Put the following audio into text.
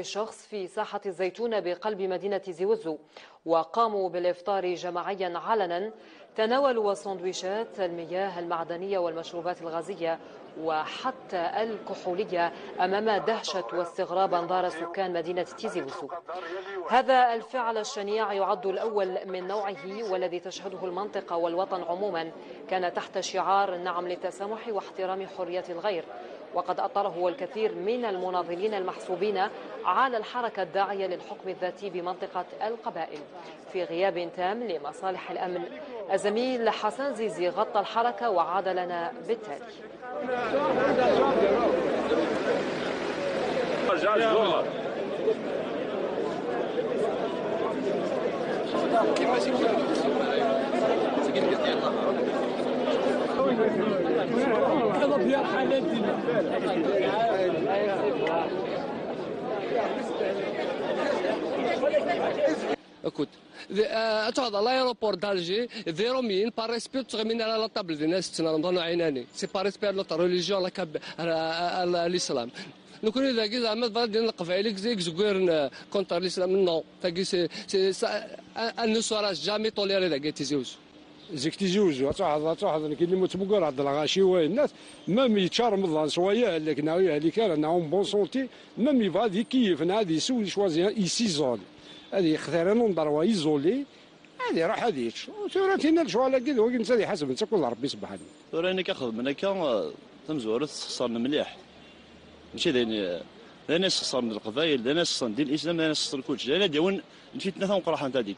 شخص في ساحة الزيتون بقلب مدينة زيوزو، وقاموا بالإفطار جماعيا علنا. تناولوا سندويشات، المياه المعدنية والمشروبات الغازية وحتى الكحولية أمام دهشة واستغراب أنظار سكان مدينة تيزي وزو. هذا الفعل الشنيع يعد الأول من نوعه والذي تشهده المنطقة والوطن عموما كان تحت شعار نعم للتسامح واحترام حرية الغير، وقد أطره الكثير من المناضلين المحسوبين على الحركة الداعية للحكم الذاتي بمنطقة القبائل في غياب تام لمصالح الأمن. الزميل حسن زيزي غطى الحركة وعاد لنا بالتالي. Écoute, à l'aéroport d'Alger, Véromine, par respect, tu ramènes à la table de Nest, c'est par respect à notre religion, à l'islam. Nous connaissons que les Américains ne peuvent pas contre l'islam, non. Elle ne sera jamais tolérée la guerre تيزيوز. زيك تيزيوز تعرض كي اللي متبقر عند الغاشي الناس مام يتشارم الله شويه لكن هذه كان نعم بون سونتي مام يبغى هذه كيف هذه يسوي شوازي يسيزول هذه اختار نضروا ايزولي هذه راح هذيك ثورتنا شو على كذا وين نسالي حسب انت كل ربي سبحانه راني كاخذ من هكا تمزور خسرنا مليح ماشي ذاني خسرنا القبائل ذاني خسرنا دين الاسلام ذاني خسرنا كلشي انا ديون نمشي نتنافى ونقرا حتى هذيك